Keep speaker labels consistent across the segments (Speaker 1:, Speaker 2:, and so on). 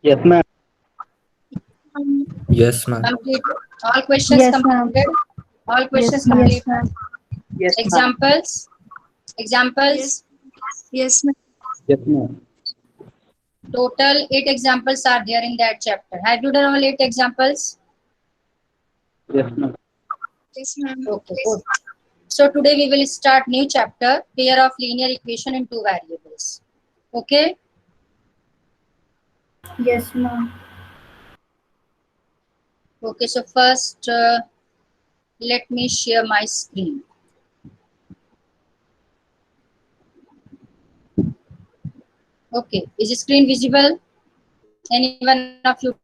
Speaker 1: Yes, ma'am.
Speaker 2: Yes, ma'am.
Speaker 3: Complete. All questions
Speaker 4: Yes, ma'am.
Speaker 3: completed. All
Speaker 4: Yes,
Speaker 3: questions
Speaker 4: ma'am.
Speaker 3: complete.
Speaker 4: Yes, ma'am.
Speaker 1: Yes, ma'am.
Speaker 3: Examples.
Speaker 4: Yes.
Speaker 3: Examples.
Speaker 4: Yes, ma'am.
Speaker 1: Yes, ma'am.
Speaker 3: Total 8 examples are there in that chapter. Have you done all 8 examples?
Speaker 1: Yes, ma'am.
Speaker 4: Yes, ma'am.
Speaker 3: Okay, good. So today we will start new chapter, pair of linear equation in two variables. Okay.
Speaker 4: Yes, ma'am.
Speaker 3: Okay. So first, let me share my screen. Okay. Is the screen visible? Anyone of you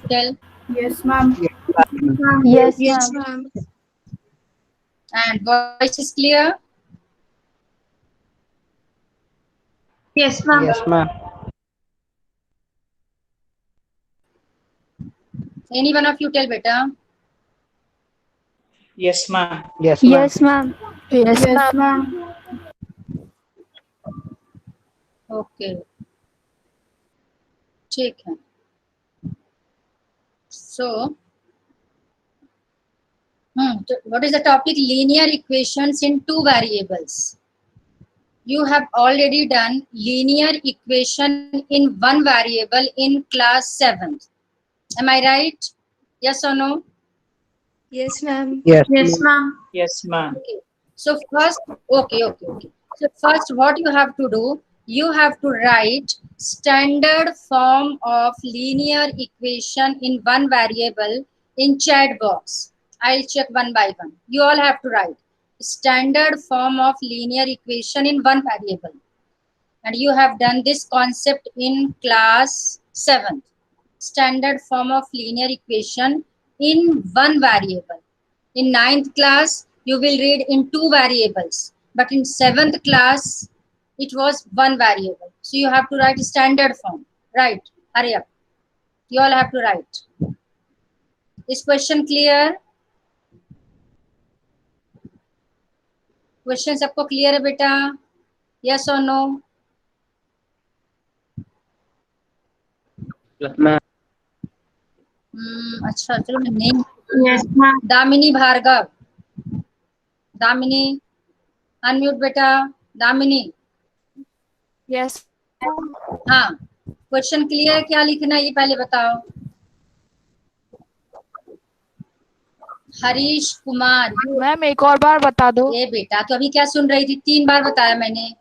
Speaker 3: tell?
Speaker 4: Yes, ma'am.
Speaker 1: Yes, ma'am.
Speaker 4: Yes, ma'am.
Speaker 3: And voice is clear?
Speaker 4: Yes, ma'am.
Speaker 1: Yes, ma'am.
Speaker 3: Any one of you tell beta?
Speaker 5: Yes, ma'am.
Speaker 1: Yes, ma'am.
Speaker 4: Yes, ma'am. Yes, ma'am.
Speaker 3: Okay. ठीक है. So, what is the topic? Linear equations in two variables. You have already done linear equation in one variable in class 7th. Am I right? Yes or no?
Speaker 4: Yes, ma'am.
Speaker 1: Yes,
Speaker 4: Yes,
Speaker 1: ma'am.
Speaker 4: ma'am.
Speaker 5: Yes, ma'am.
Speaker 3: Okay. So first, okay. So first, what you have to do, you have to write standard form of linear equation in one variable in chat box. I'll check one by one. You all have to write standard form of linear equation in one variable. And you have done this concept in class 7th. Standard form of linear equation in one variable. In 9th class, you will read in two variables. But in 7th class, it was one variable. So you have to write standard form. Right. Hurry up. You all have to write. Is question clear? Question सबको clear है बेटा? Yes or no?
Speaker 1: Yes, ma'am.
Speaker 3: अच्छा चलो मैं name
Speaker 4: Yes, ma'am.
Speaker 3: Damini Bhargava. Damini unmute बेटा. Damini.
Speaker 4: Yes.
Speaker 3: हाँ. Question clear है? क्या लिखना है ये पहले बताओ. हरीश कुमार.
Speaker 4: मैम एक और बार बता दो.
Speaker 3: ये बेटा तो अभी क्या सुन रही थी? 3 बार बताया मैंने.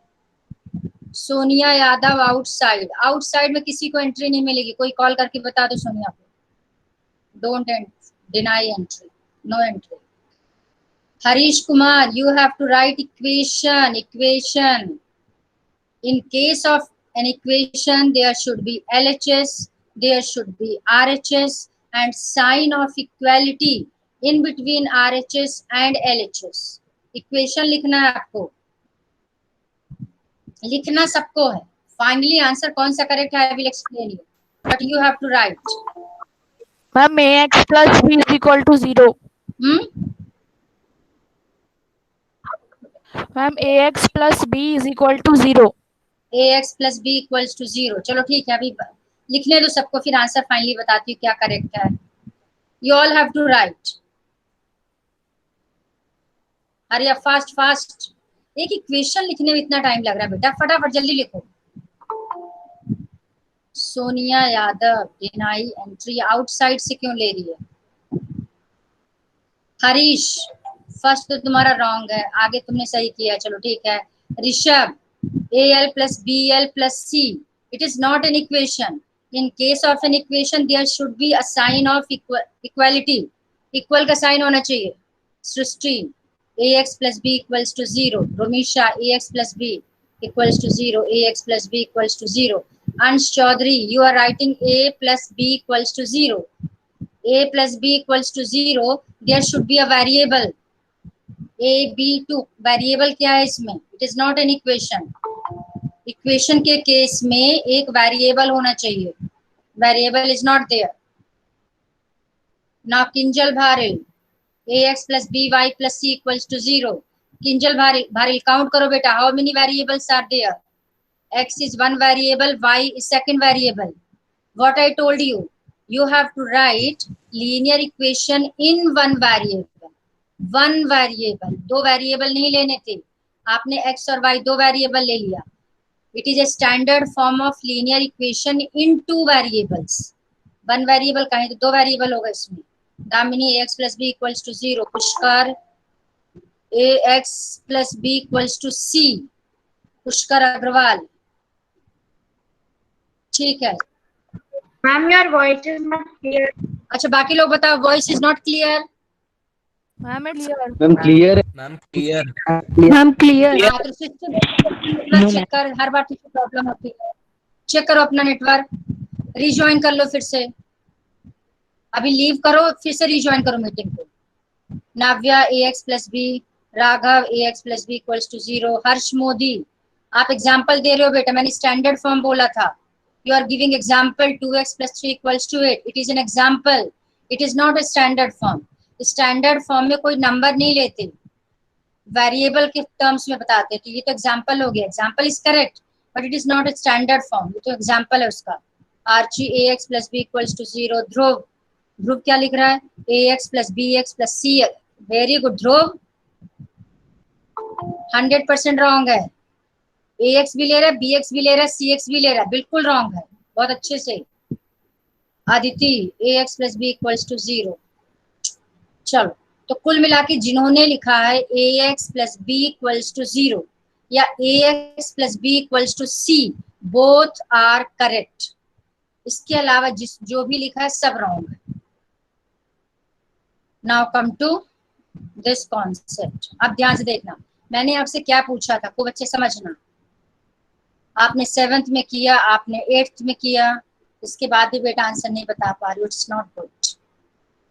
Speaker 3: सोनिया यादव आउटसाइड. आउटसाइड में किसी को एंट्री नहीं मिलेगी. कोई कॉल करके बता दो सोनिया को. Don't deny entry. No entry. Harish Kumar, you have to write equation. In case of an equation, there should be LHS, there should be RHS, and sign of equality in between RHS and LHS. Equation लिखना है आपको. लिखना सबको है. Finally, answer कौन सा correct है? I will explain you. But you have to write.
Speaker 4: Ma'am ax plus b is equal to 0. Ma'am ax plus b is equal to 0.
Speaker 3: ax plus b equals to 0. चलो ठीक है. अभी लिखने दो सबको, फिर आंसर फाइनली बताती हूँ क्या करेक्ट है. You all have to write. अरे अब फास्ट. एक इक्वेशन लिखने में इतना टाइम लग रहा है बेटा. फटाफट जल्दी लिखो. Sonia Yadav deny entry. Outside से क्यों ले रही है? हरीश फर्स्ट तो तुम्हारा रॉन्ग है. आगे तुमने सही किया. चलो ठीक है. Rishabh al plus bl plus c. It is not an equation. In case of an equation, there should be a sign of equality. Equal का sign होना चाहिए. सृष्टि ax plus b equals to 0. Romisha ax plus b equals to 0. ax plus b equals to 0. Ansh Chaudhary, you are writing a plus b equals to 0. a plus b equals to 0. There should be a variable. a b2 variable क्या है इसमें? It is not an equation. Equation के case में एक variable होना चाहिए. Variable is not there. Now Kinjal Bharil ax plus by plus c equals to 0. Kinjal Bharil count करो बेटा. How many variables are there? x is one variable, y is second variable. what I told you, you have to write linear equation in one variable. One variable, दो variable नहीं लेने थे, आपने x और y दो variable ले लिया. It is a standard form of linear equation in two variables. One variable कहें तो दो वेरिएबल होगा इसमें. Damini ax plus B equals to 0, Pushkar ax plus B equals to c, Pushkar Agarwal. ठीक है.
Speaker 2: Ma'am your voice is not clear.
Speaker 3: अच्छा, बाकी लोग बताओ, voice is not clear.
Speaker 4: Ma'am clear.
Speaker 1: Ma'am clear है.
Speaker 5: Ma'am clear.
Speaker 4: Ma'am clear.
Speaker 3: हाँ, तो सिस्टम चेक कर, हर बार किसी प्रॉब्लम होती है. चेक करो अपना नेटवर्क, रिज्वाइन कर लो फिर से. अभी लीव करो, फिर से रिज्वाइन करो मीटिंग को. Navya ax plus b, Raghav ax plus B equals to 0, Harsh Modi आप एग्जाम्पल दे रहे हो बेटा, मैंने स्टैंडर्ड फॉर्म बोला था. You are giving example 2x plus 3 equals to 8. It is an example, it is not a standard form. Standard form में कोई number नहीं लेते, वेरिएबल के टर्म्स में बताते. तो ये तो एग्जाम्पल हो गया. Example is correct but it is not a standard form. ये तो एग्जाम्पल है उसका. Archi ax plus B equals to 0. Dhruv, Dhruv क्या लिख रहा है? ax plus bx plus c. Very good Dhruv, 100% wrong है. ax भी ले रहा है, bx भी ले रहा है, cx भी ले रहा है, बिल्कुल रॉन्ग है. बहुत अच्छे से. Aditi ax plus B equals to 0. चलो, तो कुल मिला के जिन्होंने लिखा है ax plus B equals to 0 या ax plus B equals to c, both are correct. इसके अलावा जो भी लिखा है सब रॉन्ग है. Now come to this concept. अब ध्यान से देखना, मैंने आपसे क्या पूछा था, को बच्चे समझना. आपने 7th में किया, आपने 8th में किया, इसके बाद भी बेटा आंसर नहीं बता पा रही. It's not good.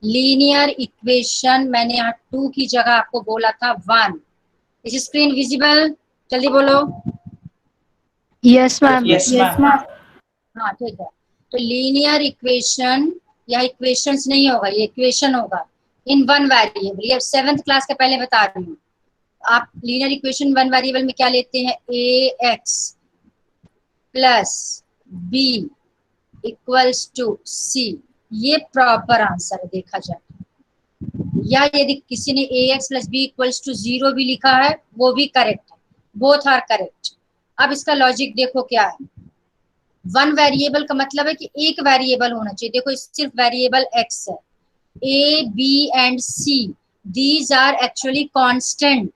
Speaker 3: Linear equation मैंने यहाँ 2 की जगह आपको बोला था 1. इस स्क्रीन विजिबल? जल्दी बोलो.
Speaker 4: Yes ma'am.
Speaker 2: Yes ma'am.
Speaker 3: हाँ ठीक है. तो लीनियर इक्वेशन या इक्वेशंस नहीं होगा, ये इक्वेशन होगा इन वन वेरिएबल. ये 7th क्लास का पहले बता रही हूँ. आप लीनियर इक्वेशन वन वेरिएबल में क्या लेते हैं? ax plus b equals to c. ये प्रॉपर आंसर है देखा जाए. या यदि किसी ने ax plus B equals to 0 भी लिखा है, वो भी करेक्ट है. Both are correct. अब इसका लॉजिक देखो क्या है. वन वेरिएबल का मतलब है कि एक वेरिएबल होना चाहिए. देखो सिर्फ वेरिएबल x है. a b and c, these are actually constant.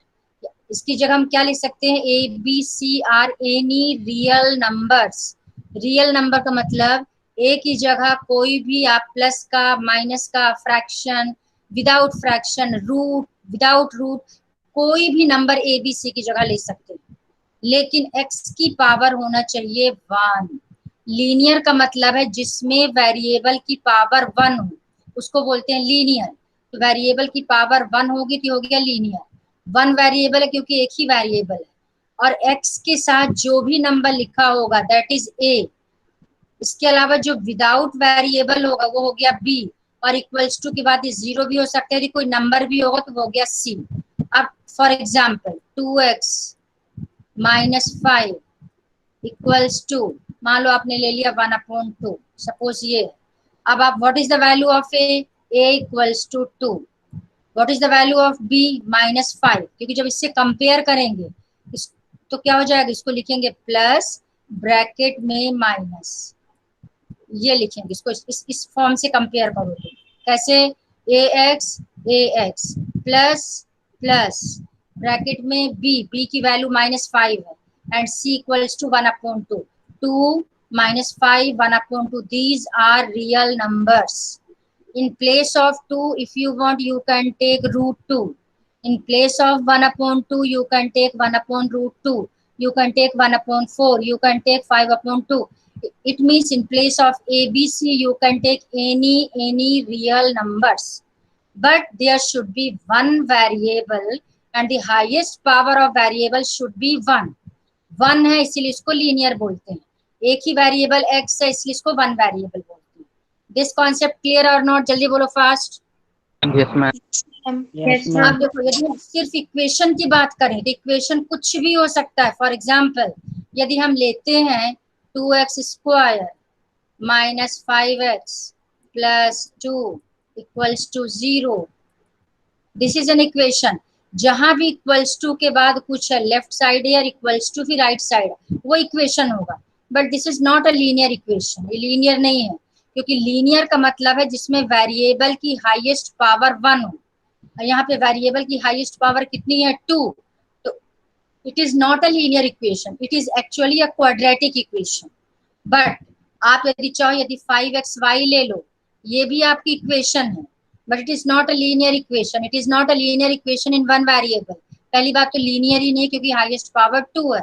Speaker 3: इसकी जगह हम क्या लिख सकते हैं? a b c are any real numbers. Real number का मतलब a की जगह कोई भी आप प्लस का, माइनस का, fraction, without fraction, root, without root, कोई भी नंबर a b c की जगह ले सकते हैं. लेकिन x की पावर होना चाहिए 1. लीनियर का मतलब है जिसमें वेरिएबल की पावर 1 हो, उसको बोलते हैं लीनियर. तो वेरिएबल की पावर 1 होगी तो हो गया लीनियर. 1 वेरिएबल है क्योंकि एक ही वेरिएबल है. और x के साथ जो भी नंबर लिखा होगा दैट इज a. इसके अलावा जो विदाउट वेरिएबल होगा वो हो गया b. और इक्वल्स टू के बाद ये 0 भी हो सकता है, यदि कोई नंबर भी होगा तो वो हो गया c. अब for example 2x minus 5 equals to, मान लो आपने ले लिया 1/2. सपोज ये. अब आप what is the value of a equals to 2. What is the value of b? -5. क्योंकि जब इससे कंपेयर करेंगे तो क्या हो जाएगा? इसको लिखेंगे प्लस ब्रैकेट में माइनस, ये लिखेंगे. इसको इस फॉर्म से कंपेयर करो तो कैसे? ax प्लस प्लस ब्रैकेट में b की वैल्यू -5 है and c equals to 1/2. 2 -5 1/2. These are real numbers. In place of 2, if you want, you can take √2. In place of 1/2, you can take 1/√2. You can take 1/4. You can take 5/2. It means in place of ABC, you can take any real numbers. But there should be one variable and the highest power of variable should be 1. 1 है इसलिए इसको linear बोलते हैं. एक ही variable x है इसलिए इसको one variable बोलते हैं. दिस कॉन्सेप्ट क्लियर और नॉट? जल्दी बोलो फास्ट.
Speaker 1: Yes ma'am.
Speaker 2: यस
Speaker 3: आप
Speaker 2: मैम.
Speaker 3: देखो, यदि हम सिर्फ इक्वेशन की बात करें तो इक्वेशन कुछ भी हो सकता है. फॉर एग्जाम्पल यदि हम लेते हैं 2x² minus 5x plus 2 equals to 0. This is an equation. जहां भी इक्वल्स टू के बाद कुछ है, लेफ्ट साइड या इक्वल्स टू फिर राइट साइड, वो इक्वेशन होगा. But this is not a linear equation. ये लीनियर नहीं है, क्योंकि लीनियर का मतलब है जिसमें वेरिएबल की हाईएस्ट पावर 1 हो. यहाँ पे वेरिएबल की हाईएस्ट पावर कितनी है? 2. तो it is not a linear equation, it is actually a quadratic equation. But आप यदि चाहो, यदि 5xy ले लो, ये भी आपकी इक्वेशन है, but it is not a linear equation. It is not a linear equation in one variable. पहली बात तो लीनियर ही नहीं, क्योंकि हाईएस्ट पावर 2 है.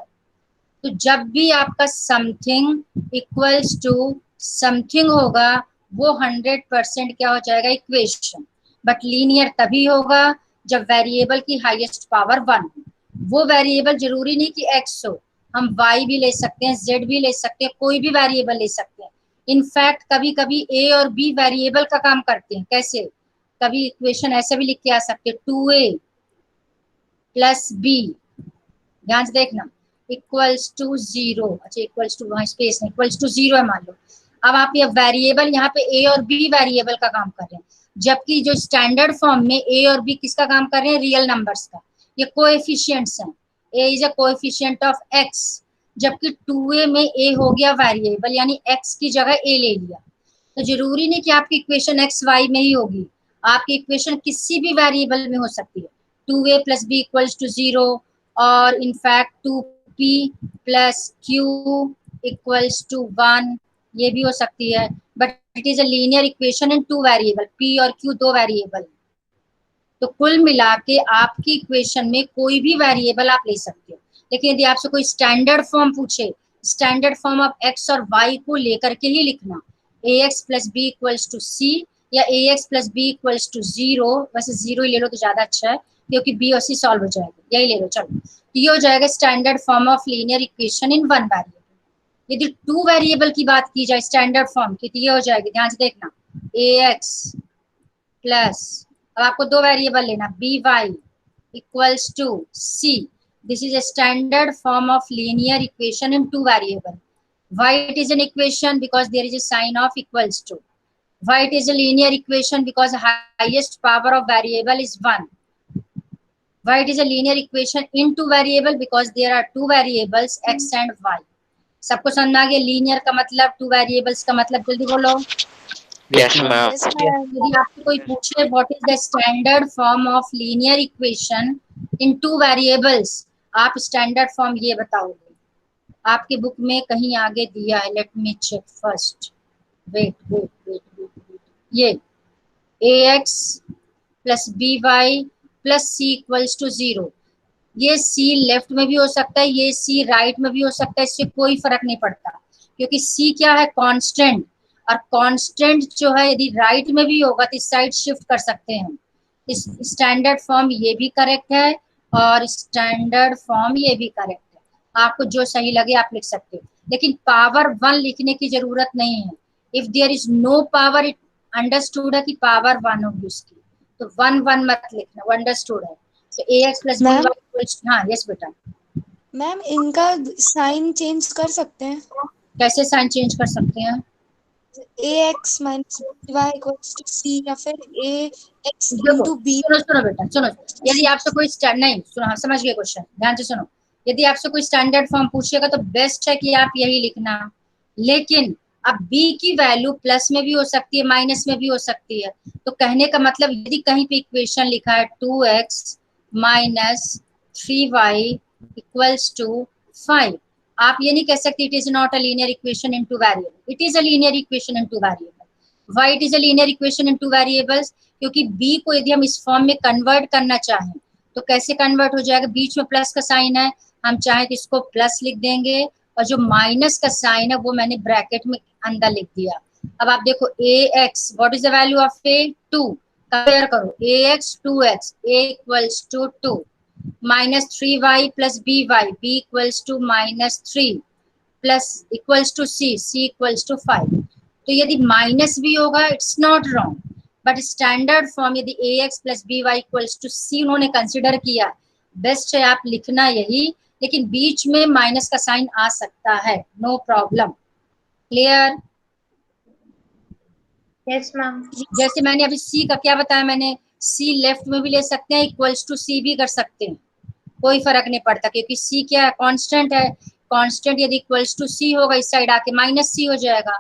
Speaker 3: तो जब भी आपका समथिंग इक्वल्स टू समथिंग होगा, वो 100% क्या हो जाएगा? इक्वेशन. बट लीनियर तभी होगा जब वेरिएबल की हाईएस्ट पावर 1 हो. वो वेरिएबल जरूरी नहीं कि x हो, हम y भी ले सकते हैं, z भी ले सकते हैं, कोई भी वेरिएबल ले सकते हैं. इनफैक्ट कभी कभी a और b वेरिएबल का काम करते हैं. कैसे? कभी इक्वेशन ऐसे भी लिख के आ सकते हैं, 2a प्लस b, ध्यान से देखना, इक्वल्स टू 0. अच्छा, इक्वल्स टू, वहां स्पेस नहीं, इक्वल्स टू 0 है मान लो. अब आप ये वेरिएबल, यहाँ पे a और b वेरिएबल का काम कर रहे हैं, जबकि जो स्टैंडर्ड फॉर्म में a और b किसका काम कर रहे हैं? रियल नंबर्स का. ये कोएफिशिएंट्स हैं. a is a coefficient of x, जबकि 2a में a हो गया वेरिएबल, यानी x की जगह a ले लिया. तो जरूरी नहीं कि आपकी इक्वेशन x y में ही होगी, आपकी इक्वेशन किसी भी वेरिएबल में हो सकती है. 2a plus b equals to 0, और in fact 2p plus q equals to 1, ये भी हो सकती है. But it is a linear equation in 2 variable, p और q 2 वेरिएबल. तो कुल मिला के आपकी इक्वेशन में कोई भी वेरिएबल आप ले सकते हो. लेकिन यदि आपसे कोई स्टैंडर्ड फॉर्म पूछे, स्टैंडर्ड फॉर्म ऑफ x और y को लेकर के ही लिखना. ax plus b equals to c, या ax plus b equals to 0. वैसे 0 ही ले लो तो ज्यादा अच्छा है, क्योंकि b और c सॉल्व हो जाएगा. यही ले लो. चलो, ये हो जाएगा standard form of linear equation in 1 variable. यदि 2 वेरिएबल की बात की जाए स्टैंडर्ड फॉर्म की, तो ये हो जाएगी, ध्यान से देखना, ax प्लस, अब आपको 2 वेरिएबल लेना, by equals to c. This is a standard form of linear equation in 2 variable. Why it is an equation? Because there is a sign of equals to. Why it is a linear equation? Because highest power of variable is 1. Why it is a linear equation in 2 variable? Because there are 2 variables x and y. सबको समझ आ गया linear का मतलब, 2 variables का मतलब? जल्दी बोलो.
Speaker 5: Yes, ma'am.
Speaker 3: यदि आपको कोई पूछे what is the standard form of linear equation in 2 variables, आप स्टैंडर्ड फॉर्म ये बताओगे. आपके बुक में कहीं आगे दिया है, let me check first. Wait. ये ax plus by plus c equals to 0. ये c लेफ्ट में भी हो सकता है, ये c राइट में भी हो सकता है, इससे कोई फर्क नहीं पड़ता, क्योंकि c क्या है? कांस्टेंट. और कांस्टेंट जो है यदि राइट में भी होगा तो इस साइड शिफ्ट कर सकते हैं. इस स्टैंडर्ड फॉर्म ये भी करेक्ट है, और स्टैंडर्ड फॉर्म ये भी करेक्ट है. आपको जो सही लगे आप लिख सकते हो, लेकिन पावर 1 लिखने की जरूरत नहीं है. If there is no power, it understood है कि पावर 1 होगी उसकी, तो 1 मत लिखना, वो अंडरस्टूड है. तो ax प्लस by, हाँ यस बेटा.
Speaker 6: मैम इनका साइन चेंज कर सकते हैं?
Speaker 3: कैसे साइन चेंज कर सकते हैं?
Speaker 6: ax minus by equals to c, या फिर ax
Speaker 3: देखो,
Speaker 6: into b.
Speaker 3: सुनो बेटा, सुनो. यदि आपसे कोई नहीं सुनो, हाँ समझ गए क्वेश्चन, ध्यान से सुनो. यदि आपसे कोई स्टैंडर्ड फॉर्म पूछेगा तो बेस्ट है कि आप यही लिखना. लेकिन अब b की वैल्यू प्लस में भी हो सकती है, माइनस में भी हो सकती है. तो कहने का मतलब, यदि कहीं पे इक्वेशन लिखा है 2x minus 3y equals to 5, आप ये नहीं कह सकते it is not a linear equation in 2 variable. It is a linear equation in 2 variable. Why it is a linear equation in 2 variables? क्योंकि b को यदि हम इस फॉर्म में कन्वर्ट करना चाहें तो कैसे कन्वर्ट हो जाएगा? बीच में प्लस का साइन है, हम चाहें तो इसको प्लस लिख देंगे, और जो माइनस का साइन है वो मैंने ब्रैकेट में अंदर लिख दिया. अब आप देखो ax, what is the value of a? 2. Compare करो ax 2x, a equals to 2, minus 3y plus by, b equals to minus 3, plus equals to c, c equals to 5. तो यदि माइनस भी होगा it's not wrong, but standard form यदि ax plus by equals to c उन्होंने consider किया, best है आप लिखना यही. लेकिन बीच में माइनस का साइन आ सकता है, no problem. Clear?
Speaker 2: Yes, ma'am.
Speaker 3: जैसे मैंने अभी सी का क्या बताया, मैंने सी लेफ्ट में भी ले सकते हैं, इक्वल्स टू सी भी कर सकते हैं, कोई फर्क नहीं पड़ता, क्योंकि सी क्या है, कांस्टेंट है। कांस्टेंट यदि इक्वल्स टू सी होगा, इस साइड आके माइनस सी हो जाएगा,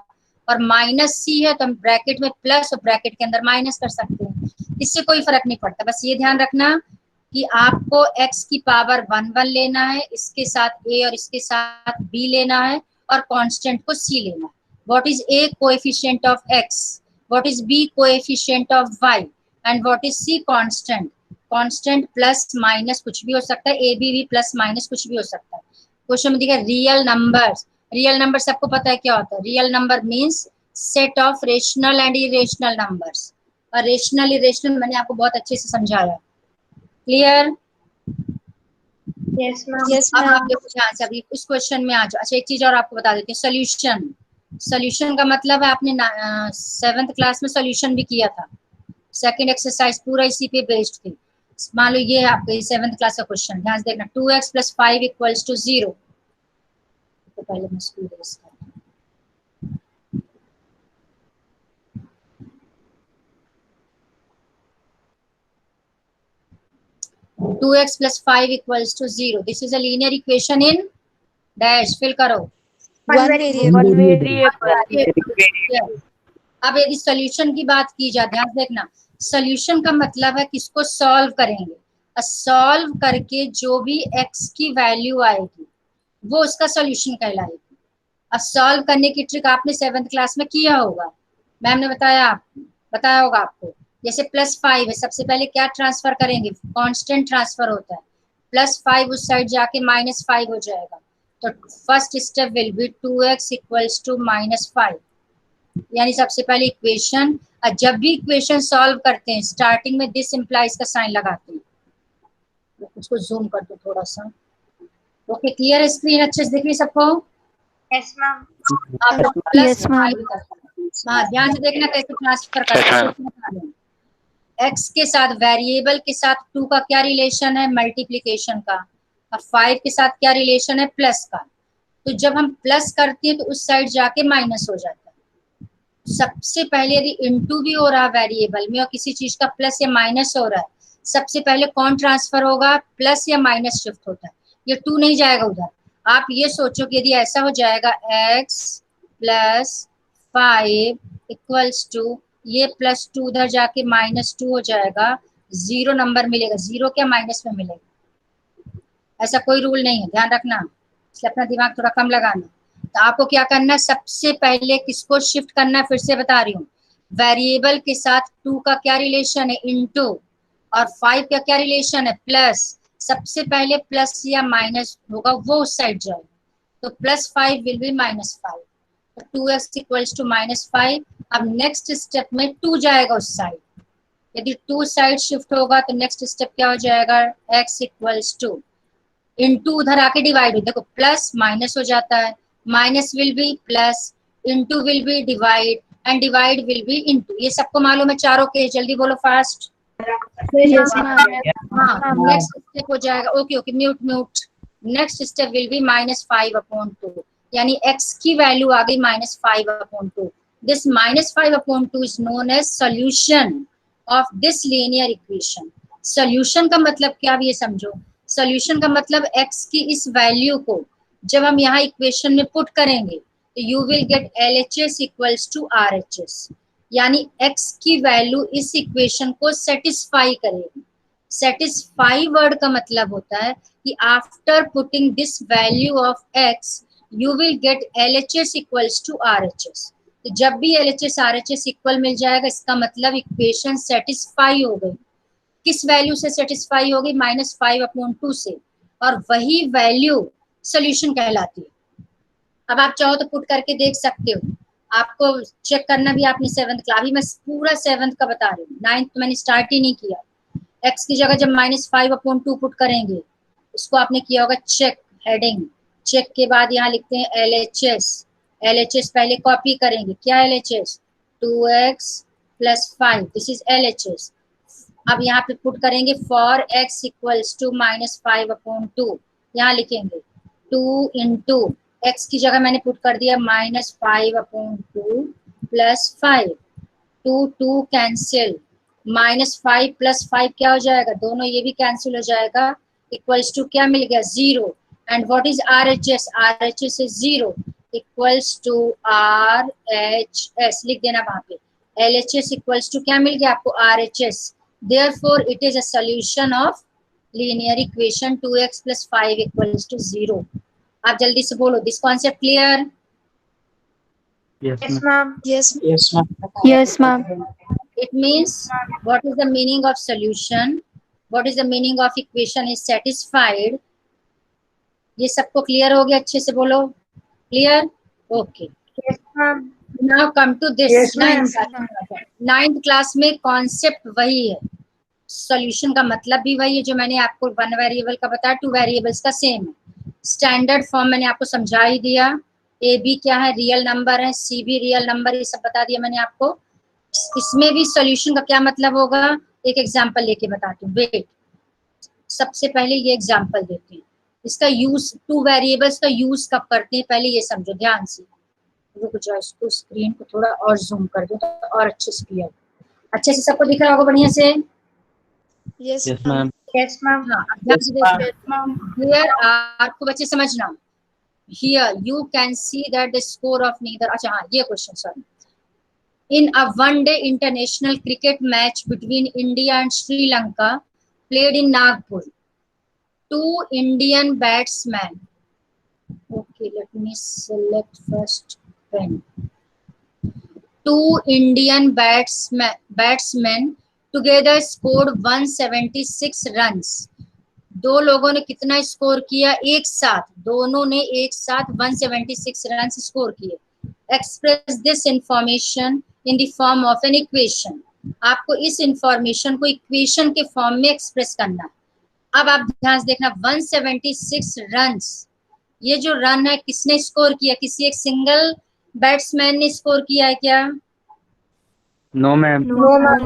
Speaker 3: और माइनस सी है तो हम ब्रैकेट में प्लस और ब्रैकेट के अंदर माइनस कर सकते हैं, इससे कोई फर्क नहीं पड़ता। बस ये ध्यान रखना कि आपको x की पावर 1 लेना है, इसके साथ a और इसके साथ b लेना है, और कांस्टेंट को c लेना है। What is a coefficient of x, what is b coefficient of y, and what is c constant. Constant plus minus कुछ भी हो सकता है, ए बी भी प्लस माइनस कुछ भी हो सकता है। क्वेश्चन में दिखा रियल नंबर्स, रियल नंबर सबको पता है क्या होता है, real number means set of rational and irrational numbers, और रेशनल इरेशनल मैंने आपको बहुत अच्छे से समझाया। क्लियर?
Speaker 2: Yes, ma'am.
Speaker 6: Yes,
Speaker 3: अब आप
Speaker 6: ma'am.
Speaker 3: देखो ध्यान से, अभी इस क्वेश्चन में आ जाओ। अच्छा, एक चीज और आपको बता देती हूँ, सोल्यूशन। सोल्यूशन का मतलब है, आपने 7th क्लास में सोल्यूशन भी किया था, सेकंड एक्सरसाइज पूरा इसी पे बेस्ड थी। मान लो ये है आपके 7th क्लास का क्वेश्चन, ध्यान से देखना। 2x + 5 = 0। तो पहले मैं स्कूल बेस करता हूँ। 2x + 5 = 0। This is a linear equation in dash, fill करो।
Speaker 6: One variable.
Speaker 4: One variable.
Speaker 3: अब यदि सोल्यूशन की बात की जाए, ध्यान से देखना, सोल्यूशन का मतलब है किसको सॉल्व करेंगे, सॉल्व करके जो भी x की वैल्यू आएगी वो उसका सोल्यूशन कहलाएगी। अब सॉल्व करने की ट्रिक आपने 7th क्लास में किया होगा, मैम ने बताया होगा आपको। जैसे +5 है, सबसे पहले क्या ट्रांसफर करेंगे, कांस्टेंट ट्रांसफर होता है, +5 उस साइड जाके -5 हो जाएगा, तो first step will B 2x = -5। यानी सबसे पहले इक्वेशन, और जब भी इक्वेशन सॉल्व करते हैं स्टार्टिंग में दिस इम्प्लाइज का साइन लगाते हैं। उसको जूम कर दो थोड़ा सा। ओके, क्लियर स्क्रीन अच्छे से दिख रही सबको?
Speaker 2: Yes, ma'am.
Speaker 3: आप लोग प्लस
Speaker 4: Yes, ma'am.
Speaker 3: हाँ, ध्यान से देखना कैसे ट्रांसफर करते हैं। x के साथ, वेरिएबल के साथ 2 का क्या रिलेशन है, मल्टीप्लीकेशन का, और 5 के साथ क्या रिलेशन है, प्लस का। तो जब हम प्लस करते हैं तो उस साइड जाके माइनस हो जाता है। सबसे पहले यदि इनटू भी हो रहा है वेरिएबल में और किसी चीज का प्लस या माइनस हो रहा है, सबसे पहले कौन ट्रांसफर होगा, प्लस या माइनस शिफ्ट होता है, ये 2 नहीं जाएगा उधर। आप ये सोचो कि यदि ऐसा हो जाएगा x + 5 = ये +2 उधर जाके -2 हो जाएगा, 0 नंबर मिलेगा, 0 क्या माइनस में मिलेगा, ऐसा कोई रूल नहीं है, ध्यान रखना, इसलिए अपना दिमाग थोड़ा कम लगाना। तो आपको क्या करना है, सबसे पहले किसको शिफ्ट करना है, फिर से बता रही हूँ, वेरिएबल के साथ 2 का क्या रिलेशन है, इनटू, और 5 का क्या रिलेशन है, प्लस। सबसे पहले प्लस या माइनस होगा वो उस साइड जाएगा, तो +5 विल बी -5, तो 2x = -5। अब नेक्स्ट स्टेप में 2 जाएगा उस साइड, यदि 2 साइड शिफ्ट होगा तो नेक्स्ट स्टेप क्या हो जाएगा, x = इनटू, उधर आके डिवाइड हो, देखो प्लस माइनस हो जाता है, minus will be plus, into will be divide, and divide will be into. ये सबको मालूम है चारों के, जल्दी बोलो फास्ट।
Speaker 4: Yes, ma'am.
Speaker 3: हाँ, नेक्स्ट स्टेप हो जाएगा, okay, mute. Next step will be -5/2, यानी x की वैल्यू आ गई -5/2। This -5/2 is known as solution of this linear equation. Solution का मतलब क्या, भी ये समझो। सोल्यूशन का मतलब x की इस वैल्यू को जब हम यहाँ इक्वेशन में पुट करेंगे तो you will get LHS = RHS, यानी x की वैल्यू इस इक्वेशन को सेटिस्फाई करेगी। सेटिस्फाई वर्ड का मतलब होता है कि after putting this value of x you will get LHS = RHS। तो जब भी LHS RHS इक्वल मिल जाएगा, इसका मतलब इक्वेशन सेटिस्फाई हो गई। किस वैल्यू से सेटिस्फाई होगी, -5/2 से, और वही वैल्यू सोल्यूशन कहलाती है। अब आप चाहो तो पुट करके देख सकते हो, आपको चेक करना भी आपने 7th क्लास, अभी मैं पूरा 7th का बता रही हूँ, 9th तो मैंने स्टार्ट ही नहीं किया। x की जगह जब -5/2 पुट करेंगे, उसको आपने किया होगा चेक, हेडिंग चेक के बाद यहाँ लिखते हैं LHS पहले कॉपी करेंगे, क्या LHS, 2x + 5, this is LHS। अब यहाँ पे पुट करेंगे फॉर x = -5/2, यहाँ लिखेंगे 2 × x की जगह मैंने पुट कर दिया -5/2 + 5, 2 कैंसिल, -5 + 5 क्या हो जाएगा, दोनों ये भी कैंसिल हो जाएगा, इक्वल्स टू क्या मिल गया, 0। And what is RHS, RHS is 0 equals to RHS, लिख देना वहां पे, LHS इक्वल्स टू क्या मिल गया आपको, RHS। Therefore it is a solution of linear equation 2x + 5 equals to 0। आप जल्दी से बोलो, this concept clear?
Speaker 1: Yes,
Speaker 2: Yes,
Speaker 1: ma'am.
Speaker 2: ma'am.
Speaker 6: Yes.
Speaker 1: Yes, ma'am.
Speaker 4: Yes, ma'am.
Speaker 3: It means what is the meaning of solution, what is the meaning of equation is satisfied। ये सबको clear हो गया, अच्छे से बोलो, clear? Okay,
Speaker 2: Yes, ma'am.
Speaker 3: Now come to this.
Speaker 2: Yes, ma'am.
Speaker 3: Ninth class में concept वही है, सॉल्यूशन का मतलब भी वही है जो मैंने आपको 1 वेरिएबल का बताया, 2 वेरिएबल्स का सेम है। स्टैंडर्ड फॉर्म मैंने आपको समझा ही दिया, ए बी क्या है, रियल नंबर है, सी भी रियल नंबर, ये सब बता दिया मैंने आपको। इसमें भी सॉल्यूशन का क्या मतलब होगा, एक एग्जांपल लेके बताती हूँ, वेट। सबसे पहले ये एग्जांपल देते हैं, इसका यूज 2 वेरिएबल्स का यूज कब करते हैं, पहले ये समझो ध्यान से। रुक जाओ, इसको स्क्रीन को थोड़ा और जूम कर दो तो और अच्छे से क्लियर, अच्छे से सबको दिख रहा होगा बढ़िया से।
Speaker 6: Yes,
Speaker 1: Yes,
Speaker 6: ma'am.
Speaker 1: ma'am.
Speaker 2: Yes, ma'am.
Speaker 3: हाँ,
Speaker 1: Yes, ma'am.
Speaker 3: here आपको बच्चे समझना, here you can see that the score of neither, अच्छा हाँ ये question, sorry, in a one-day international cricket match between India and Sri Lanka played in Nagpur, 2 Indian batsmen, okay let me select first pen, 2 Indian batsmen together scored 176 runs। दो लोगों ने कितना score किया एक साथ, दोनों ने एक साथ 176 रन स्कोर किए। Express this information in the form of an equation. आपको इस इंफॉर्मेशन को इक्वेशन के फॉर्म में एक्सप्रेस करना है। अब आप ध्यान से देखना, 176 रन्स, ये जो रन है किसने स्कोर किया, किसी एक सिंगल बैट्समैन ने स्कोर किया है क्या?
Speaker 1: No, ma'am.
Speaker 2: No, ma'am.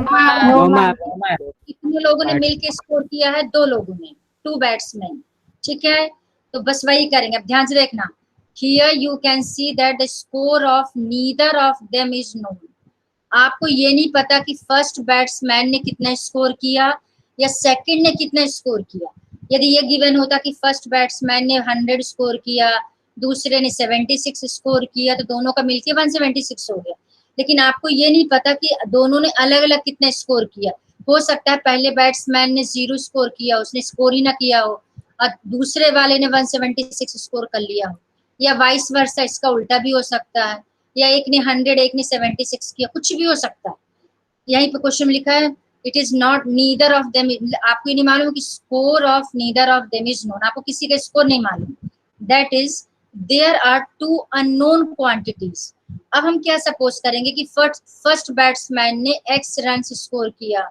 Speaker 1: No, ma'am. No, ma'am.
Speaker 3: कितने लोगों ने मिलके स्कोर किया है, 2 लोगों ने, 2 बैट्समैन, ठीक है। तो बस वही करेंगे, अब ध्यान से देखना, here you can see that the score of neither of them is known. आपको ये नहीं पता कि फर्स्ट बैट्समैन ने कितना स्कोर किया या सेकंड ने कितना स्कोर किया। यदि ये गिवन होता कि फर्स्ट बैट्समैन ने 100 स्कोर किया, दूसरे ने 76 स्कोर किया, तो दोनों का मिलके 176 हो गया। लेकिन आपको ये नहीं पता कि दोनों ने अलग अलग कितना स्कोर किया। हो सकता है पहले बैट्समैन ने 0 स्कोर किया, उसने स्कोर ही ना किया हो, और दूसरे वाले ने 176 स्कोर कर लिया हो, या वाइस वर्सा, इसका उल्टा भी हो सकता है, या एक ने 100 एक ने 76 किया, कुछ भी हो सकता है। यहीं पे क्वेश्चन लिखा है, it is not neither of them, आपको ये नहीं मालूम कि score of neither of them is known, आपको किसी का स्कोर नहीं मालूम। That is there are 2 unknown quantities. अब हम क्या सपोज करेंगे कि फर्स्ट बैट्समैन ने x रन स्कोर किया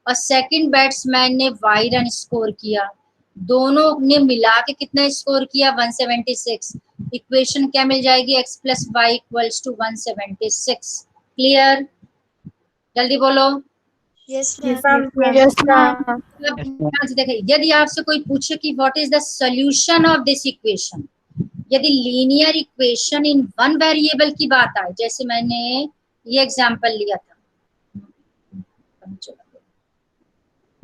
Speaker 3: और सेकंड बैट्समैन ने y रन स्कोर किया, दोनों ने मिला के कितना स्कोर किया, 176। इक्वेशन क्या मिल जाएगी, x + y = 176। क्लियर? जल्दी बोलो।
Speaker 6: Yes,
Speaker 2: Yes,
Speaker 6: ma'am.
Speaker 2: ma'am.
Speaker 4: Yes, ma'am.
Speaker 3: अब ध्यान से देखिए, यदि आपसे कोई पूछे कि what is the solution of this equation, यदि लीनियर इक्वेशन इन 1 वेरिएबल की बात आए, जैसे मैंने ये एग्जांपल लिया था,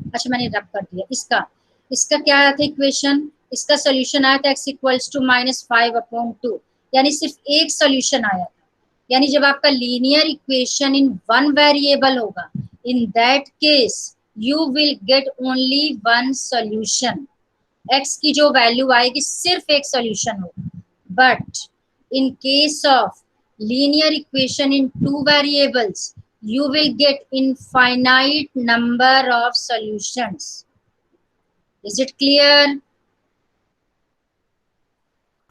Speaker 3: अच्छा मैंने रब कर दिया, इसका क्या आया था इक्वेशन, इसका सॉल्यूशन आया था x = -5/2, यानी सिर्फ एक सॉल्यूशन आया था। यानी जब आपका लीनियर इक्वेशन इन 1 वेरिएबल होगा, in that case you will get only 1 solution. x की जो वैल्यू आएगी सिर्फ एक सॉल्यूशन होगा। But in case of linear equation in 2 variables, you will get infinite number of solutions. Is it clear?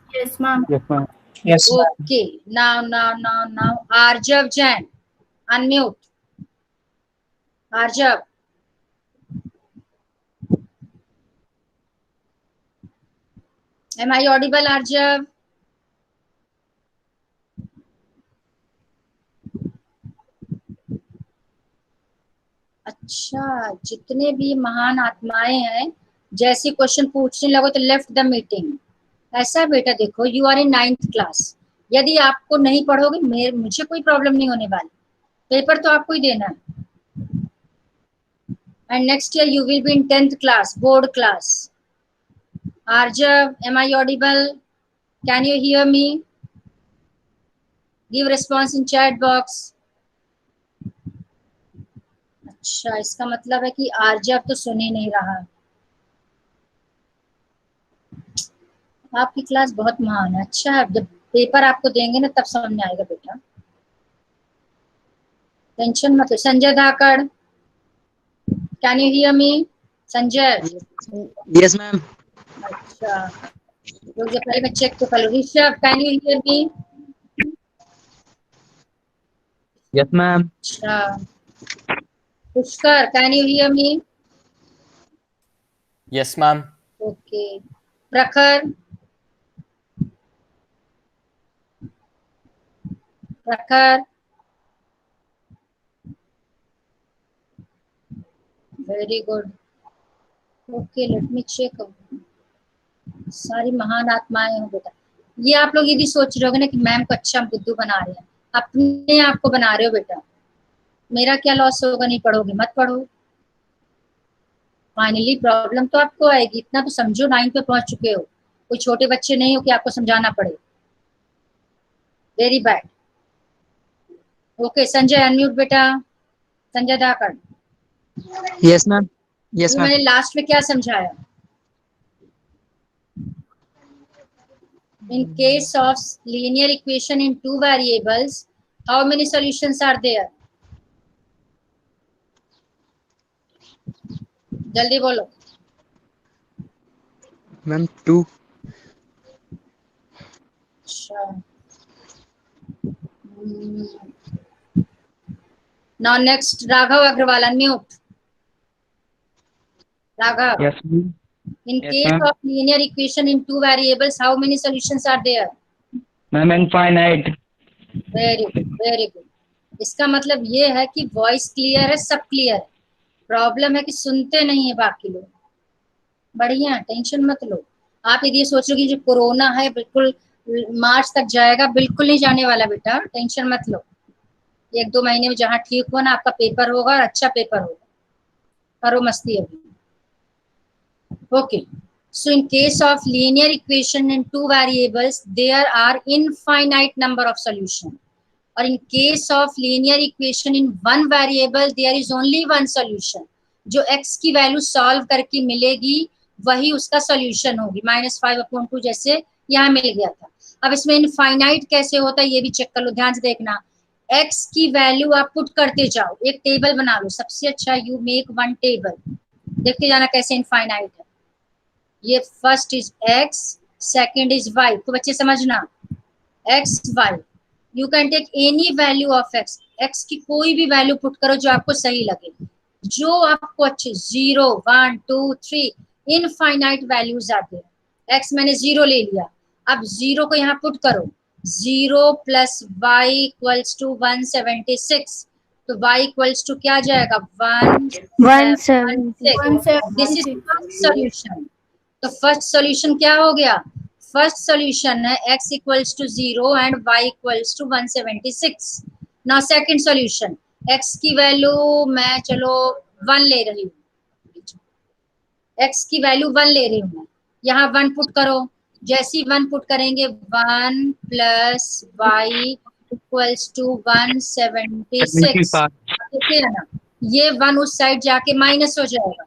Speaker 2: Yes, ma'am.
Speaker 1: Yes, ma'am. Yes,
Speaker 3: Okay. Now, Arjav Jain, unmute. Arjav. Am I audible, Arjav? अच्छा, जितने भी महान आत्माएं हैं, जैसे question पूछने लगो तो लेफ्ट द मीटिंग। ऐसा बेटा देखो, you are in 9th class, यदि आपको नहीं पढ़ोगे मुझे कोई प्रॉब्लम नहीं होने वाली। पेपर तो आपको ही देना है. And next year you will be in 10th class, board class. Arjav, am I audible? Can you hear me? Give response in chat box. अच्छा, इसका मतलब है कि आर्जव तो सुन ही नहीं रहा. आपकी क्लास बहुत महान है. अच्छा है, जब पेपर आपको देंगे ना तब समझ में आएगा बेटा, टेंशन मत लो. Sanjay Dhakad, can you hear me? Sanjay,
Speaker 7: yes ma'am.
Speaker 3: अच्छा रुक जा, पहले मैं चेक तो कर लूं. Rishabh, can you hear me?
Speaker 1: Yes, ma'am.
Speaker 3: अच्छा. Pushkar, can you hear me?
Speaker 8: Yes, ma'am.
Speaker 3: Okay. Prakhar, Prakhar, very good. Okay, let me check. सारी महान आत्माएं हो बेटा. ये आप लोग यदि सोच रहे होगे ना कि मैम को अच्छा हम बुद्धू बना रहे हैं, अपने आप को बना रहे हो बेटा. मेरा क्या लॉस होगा? नहीं पढ़ोगे मत पढ़ो. फाइनली प्रॉब्लम तो आपको आएगी. इतना तो समझो, 9 पे पहुंच चुके हो. कोई छोटे बच्चे नहीं हो कि आपको समझाना पड़े. Very bad. Okay Sanjay, unmute बेटा. संजय धाकड़,
Speaker 7: यस मैम. Yes ma'am.
Speaker 3: मैंने लास्ट में क्या समझाया? In case of linear equation in 2 variables, how many solutions are there? जल्दी बोलो.
Speaker 7: मैम 2.
Speaker 3: अच्छा. Now next, Raghav Agrawal, unmute. Raghav,
Speaker 1: Yes, ma'am.
Speaker 3: in
Speaker 1: Yes,
Speaker 3: case
Speaker 1: ma'am.
Speaker 3: of linear equation in 2 variables, how many solutions are there?
Speaker 1: Ma'am, infinite.
Speaker 3: Very good, very good. इसका मतलब ये है कि voice clear है, सब clear है. Problem है कि सुनते नहीं है बाकी लोग. बढ़िया, टेंशन मत लो. आप यदि ये सोच लो कि जो कोरोना है बिल्कुल मार्च तक जाएगा, बिल्कुल नहीं जाने वाला बेटा. टेंशन मत लो. 1-2 महीने में जहाँ ठीक हुआ ना, आपका पेपर होगा और अच्छा पेपर होगा. करो मस्ती अभी. Okay. So in case of linear equation in 2 variables, there are infinite number of solution. Or in case of linear equation in 1 variable, there is only one solution. जो x की value solve करके मिलेगी वही उसका solution होगी. -5/2 जैसे यहाँ मिल गया था. अब इसमें इनफाइनाइट कैसे होता है ये भी चेक कर लो. ध्यान से देखना. x की वैल्यू आप पुट करते जाओ. एक टेबल बना लो. सबसे अच्छा यू मेक 1 टेबल. देखते जाना कैसे इनफाइनाइट है. ये first is x, second is y. तो बच्चे समझना, x y, you can take any value of x. x की कोई भी वैल्यू पुट करो जो आपको सही लगे, जो आपको अच्छे. 0, 1, 2, 3 इनफाइनाइट वैल्यूज आते हैं. x मैंने 0 ले लिया. अब 0 को यहाँ पुट करो. 0 प्लस y इक्वल्स टू 176. तो y इक्वल्स टू क्या जाएगा? 176. This is solution. तो फर्स्ट सॉल्यूशन क्या हो गया? फर्स्ट सॉल्यूशन है x equals to 0 and y equals to 176. Now second solution, x की वैल्यू मैं चलो 1 ले रही हूँ. x की वैल्यू 1 ले रही हूँ मैं. यहाँ 1 पुट करो. जैसी 1 पुट करेंगे 1 प्लस y इक्वल्स टू 176. देखिए ना, ये 1 उस साइड जाके माइनस हो जाएगा.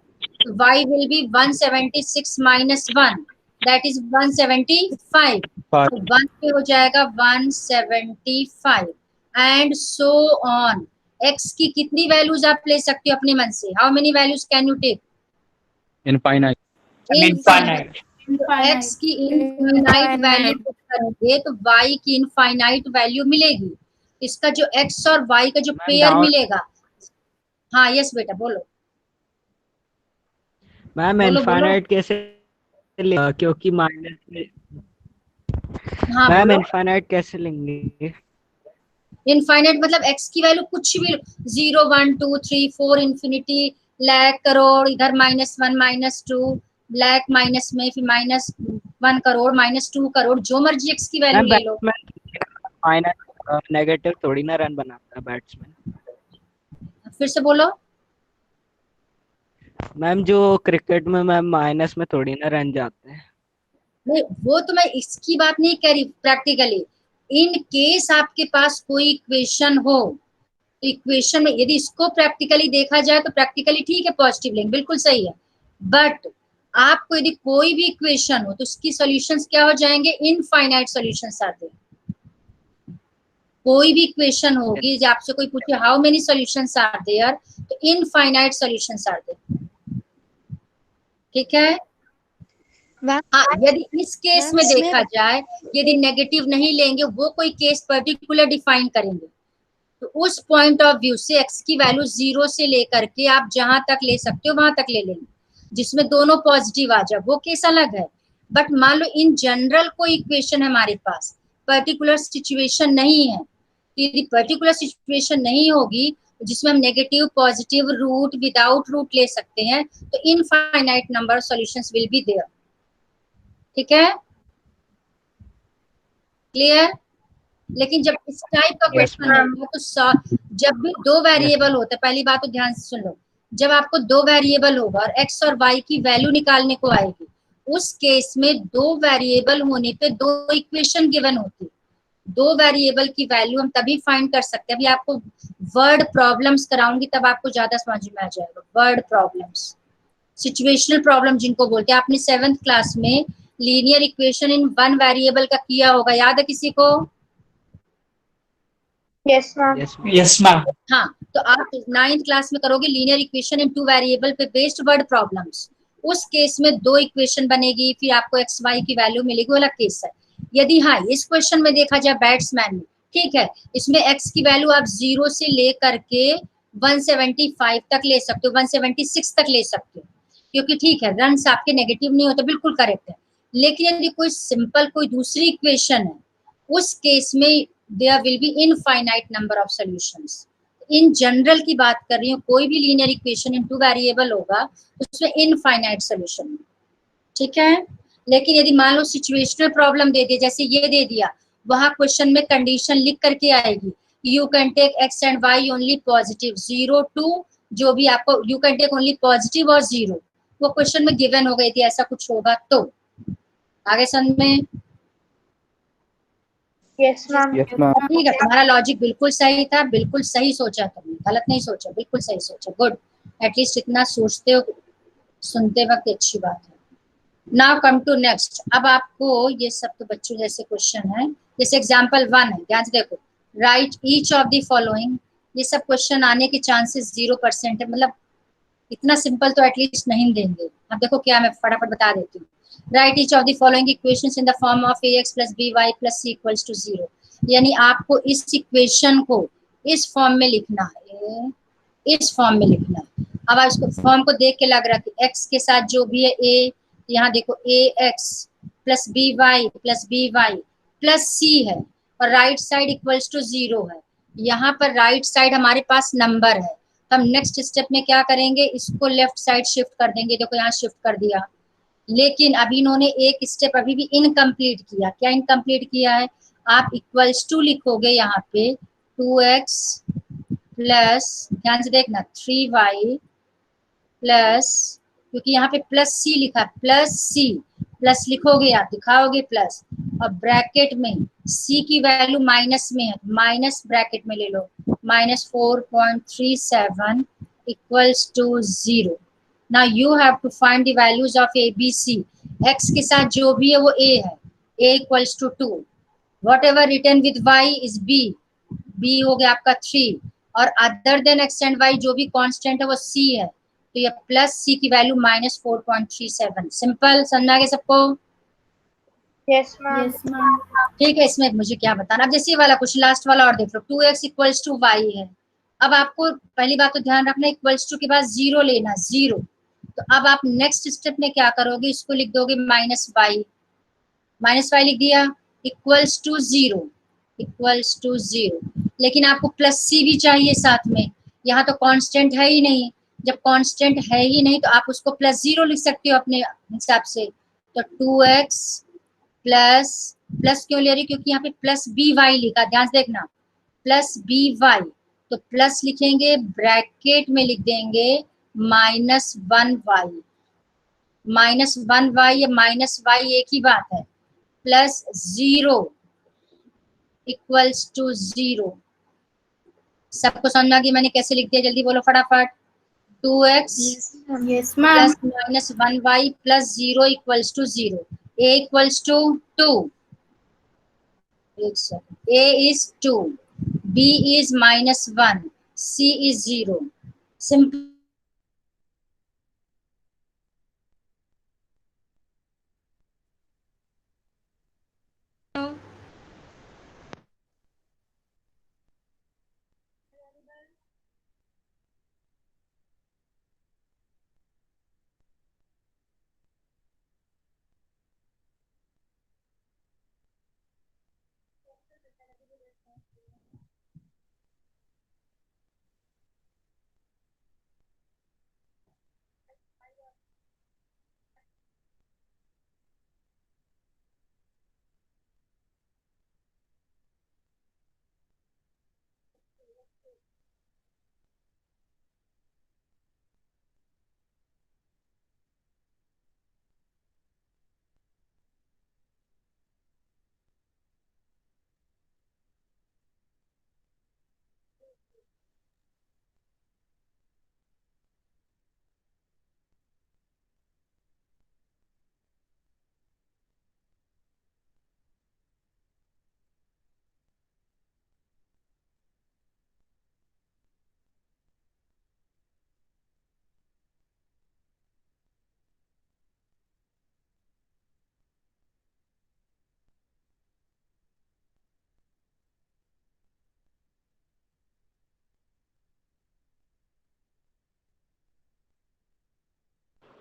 Speaker 3: y will be 176 minus 1, that is 175. तो 1 पे हो जाएगा 175 and so on. x की कितनी वैल्यूज आप ले सकते हो अपने मन से? How many values can you take?
Speaker 1: Infinite.
Speaker 3: Infinite. x की इनफाइनाइट वैल्यू पुट करेंगे तो y की इनफाइनाइट वैल्यू मिलेगी. इसका जो x और y का जो पेयर मिलेगा. हाँ यस बेटा बोलो.
Speaker 7: मैम इनफाइनाइट कैसे लेंगे? क्योंकि माइनस में.
Speaker 3: हाँ
Speaker 7: मैम इनफाइनाइट कैसे लेंगे?
Speaker 3: इनफाइनाइट मतलब x की वैल्यू कुछ भी 0, 1, 2, 3, 4 इंफिनिटी, लाख, करोड़, इधर -1, -2, लाख माइनस में, फिर -1 करोड़, -2 करोड़, जो मर्जी x की वैल्यू ले लो.
Speaker 7: नेगेटिव थोड़ी ना रन बनाता बैट्समैन.
Speaker 3: फिर से बोलो।
Speaker 7: मैम जो क्रिकेट में मैम माइनस में थोड़ी ना रन जाते हैं।
Speaker 3: नहीं, वो तो मैं इसकी बात नहीं कह रही, प्रैक्टिकली इन केस आपके पास कोई इक्वेशन हो, तो इक्वेशन में यदि इसको प्रैक्टिकली देखा जाए तो प्रैक्टिकली ठीक है, पॉजिटिव लेंगे, बिल्कुल सही है। बट आपको यदि कोई भी इक्वेशन हो तो उसकी सॉल्यूशंस क्या हो जाएंगे, इनफाइनाइट सॉल्यूशंस आते हैं। कोई भी इक्वेशन होगी, जब आपसे कोई पूछे how many solutions are there, तो इनफाइनाइट सॉल्यूशंस आर देयर। ठीक है।
Speaker 6: मैम
Speaker 3: हाँ, यदि इस केस
Speaker 6: मैम,
Speaker 3: में
Speaker 6: इसमें
Speaker 3: देखा जाए, यदि नेगेटिव नहीं लेंगे, वो कोई केस पर्टिकुलर डिफाइन करेंगे, तो उस पॉइंट ऑफ व्यू से एक्स की वैल्यू 0 से लेकर के आप जहां तक ले सकते हो वहां तक ले लेंगे, जिसमें दोनों पॉजिटिव आ जाए, वो केस अलग है। बट मान लो इन जनरल कोई इक्वेशन है हमारे पास, पर्टिकुलर सिचुएशन नहीं है, तो यदि पर्टिकुलर सिचुएशन नहीं होगी जिसमें हम negative positive root without root ले सकते हैं, तो infinite number solutions will be there. ठीक है, क्लियर। लेकिन जब इस टाइप का
Speaker 7: Yes,
Speaker 3: क्वेश्चन होगा तो जब भी दो वेरिएबल होते हैं, पहली बात तो ध्यान से सुन लो, जब आपको दो वेरिएबल होगा और एक्स और वाई की वैल्यू निकालने को आएगी, उस केस में दो वेरिएबल होने पे दो इक्वेशन गिवन होती है। दो वेरिएबल की वैल्यू हम तभी फाइंड कर सकते हैं, अभी आपको वर्ड प्रॉब्लम्स कराऊंगी तब आपको ज्यादा समझ में आ जाएगा। वर्ड प्रॉब्लम्स, सिचुएशनल प्रॉब्लम जिनको बोलते हैं, आपने 7th क्लास में linear equation in one variable का किया होगा, याद है किसी को?
Speaker 2: Yes, ma'am.
Speaker 7: yes, ma'am.
Speaker 1: Yes, ma'am.
Speaker 3: हाँ, तो आप 9th क्लास में करोगे linear equation in two variable पे बेस्ड वर्ड प्रॉब्लम्स। उस केस में दो इक्वेशन बनेगी, फिर आपको एक्स वाई की वैल्यू मिलेगी, वाला केस है। यदि हाँ इस क्वेश्चन में देखा जाए बैट्समैन में, ठीक है, इसमें एक्स की वैल्यू आप 0 से लेकर के 175 तक ले सकते हो, 176 तक ले सकते हो, क्योंकि ठीक है रन आपके नेगेटिव नहीं होते, बिल्कुल करेक्ट है। लेकिन यदि कोई सिंपल कोई दूसरी इक्वेशन है, उस केस में there will be infinite number of solutions. In general की बात कर रही हूँ, कोई भी linear equation in two variable होगा उसमें इनफाइनाइट सॉल्यूशन, ठीक है। लेकिन यदि मान लो सिचुएशनल प्रॉब्लम दे दिया, जैसे ये दे दिया, वहां क्वेश्चन में कंडीशन लिख करके आएगी, you can take x and y only positive 0 too, जो भी आपको you can take only positive और 0, वो क्वेश्चन में गिवन हो गई थी, ऐसा कुछ होगा तो आगे समझ में।
Speaker 2: Yes, ma'am.
Speaker 1: Yes, ma'am.
Speaker 3: ठीक है, तुम्हारा लॉजिक बिल्कुल सही था, बिल्कुल सही सोचा तुमने, गलत नहीं सोचा, बिल्कुल सही सोचा, गुड। एटलीस्ट इतना सोचते हो, सुनते वक्त अच्छी बात है। Now come to next. अब आपको ये सब तो बच्चों जैसे क्वेश्चन है, जैसे एग्जांपल 1 है, ध्यान से देखो, right each of the following, ये सब क्वेश्चन आने के चांसेस 0% है, मतलब इतना सिंपल तो एटलीस्ट नहीं देंगे। अब देखो क्या, मैं फटाफट बता देती हूँ। Right each of the following equations in the form of ax plus by plus c equals to 0, यानी आपको इस इक्वेशन को इस फॉर्म में लिखना है, इस फॉर्म में लिखना है। अब आप इसको फॉर्म को देख के लग रहा है कि x के साथ जो भी है a, यहाँ देखो ax plus by plus by plus c है, और राइट साइड इक्वल्स टू 0 है। यहाँ पर राइट साइड हमारे पास नंबर है, हम नेक्स्ट स्टेप में क्या करेंगे, इसको लेफ्ट साइड शिफ्ट कर देंगे, देखो यहाँ शिफ्ट कर दिया। लेकिन अभी इन्होंने एक स्टेप अभी भी इनकम्प्लीट किया, क्या इनकम्प्लीट किया है, आप इक्वल्स टू लिखोगे यहाँ पे 2x प्लस, ध्यान से देखना 3y प्लस, क्योंकि यहाँ पे प्लस c लिखा है, प्लस c, प्लस लिखोगे आप दिखाओगे प्लस, और ब्रैकेट में c की वैल्यू माइनस में है, माइनस ब्रैकेट में ले लो, -4.37 equals to 0। Now you have to find the values of a, b, c. x के साथ जो भी है वो a है, a equals to 2. Whatever written with y is b, b हो गया आपका 3, और other than x and y जो भी constant है वो c है, तो ये प्लस c की वैल्यू -4.37। सिंपल, समझ आ गया सबको?
Speaker 2: Yes, ma'am. Yes, ma'am.
Speaker 3: ठीक है, इसमें मुझे क्या बताना, अब जैसे ये वाला कुछ लास्ट वाला और देख लो, 2x इक्वल्स टू y है। अब आपको पहली बात तो ध्यान रखना, इक्वल्स टू के बाद 0 लेना, 0। तो अब आप नेक्स्ट स्टेप में क्या करोगे, इसको लिख दोगे -y, -y लिख दिया, इक्वल्स टू 0, इक्वल्स टू 0। लेकिन आपको प्लस c भी चाहिए साथ में, यहाँ तो कांस्टेंट है ही नहीं, जब कांस्टेंट है ही नहीं तो आप उसको प्लस 0 लिख सकते हो अपने हिसाब से। तो 2x प्लस क्यों ले रही, क्योंकि यहाँ पे प्लस by लिखा, ध्यान से देखना, प्लस by, तो प्लस लिखेंगे, ब्रैकेट में लिख देंगे -1y, -1y या -y एक ही बात है, प्लस 0 इक्वल्स टू 0। सबको समझ आ गई मैंने कैसे लिख दिया, जल्दी बोलो फटाफट। 2x
Speaker 2: Yes,
Speaker 3: plus
Speaker 2: ma'am.
Speaker 3: -1y plus 0 equals to 0। a equals to 2, a is 2, b is -1, c is 0। Simple.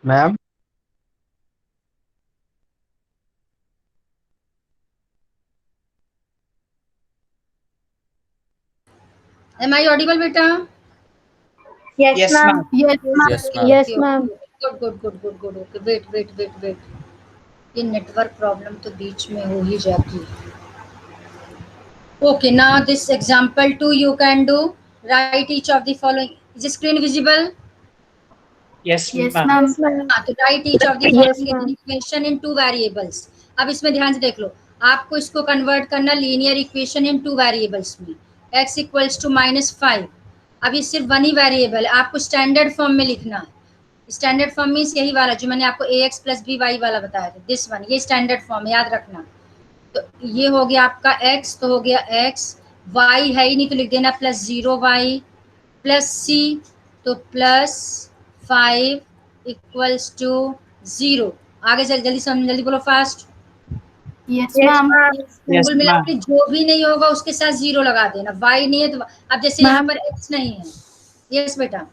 Speaker 1: Ma'am
Speaker 3: Am I audible बेटा?
Speaker 2: Yes,
Speaker 5: Yes,
Speaker 2: ma'am.
Speaker 5: ma'am.
Speaker 4: Yes, ma'am.
Speaker 5: Yes, ma'am.
Speaker 2: Yes, ma'am.
Speaker 3: Good okay. Wait, ये network problem तो बीच में हो ही जाती है। Okay, now this example 2 you can do, write each of the following। is the screen visible?
Speaker 5: Yes,
Speaker 2: Yes,
Speaker 5: ma'am.
Speaker 2: ma'am. Yes, ma'am.
Speaker 3: हाँ, तो write each of the
Speaker 2: Yes,
Speaker 3: following
Speaker 2: ma'am.
Speaker 3: Equation in 2 variables. अब इसमें ध्यान से देख लो, आपको इसको convert करना लीनियर इक्वेशन इन 2 वेरिएबल्स में, x इक्वल्स टू -5। अब ये सिर्फ वन ही वेरिएबल है, आपको स्टैंडर्ड फॉर्म में लिखना है। स्टैंडर्ड फॉर्म मीन्स यही वाला जो मैंने आपको ax प्लस by वाला बताया था, दिस वन, ये स्टैंडर्ड फॉर्म है, याद रखना। तो ये हो गया आपका x, तो हो गया x, y है ही नहीं तो लिख देना +0y, प्लस c तो +5 इक्वल्स टू 0। आगे चल, जल्दी समझ, जल्दी बोलो फास्ट।
Speaker 2: Yes, ma'am.
Speaker 5: Yes,
Speaker 3: कुल मिला
Speaker 5: ma'am.
Speaker 3: के जो भी नहीं होगा उसके साथ 0 लगा देना, y नहीं है तो अब जैसे यहाँ पर x नहीं है। यस बेटा,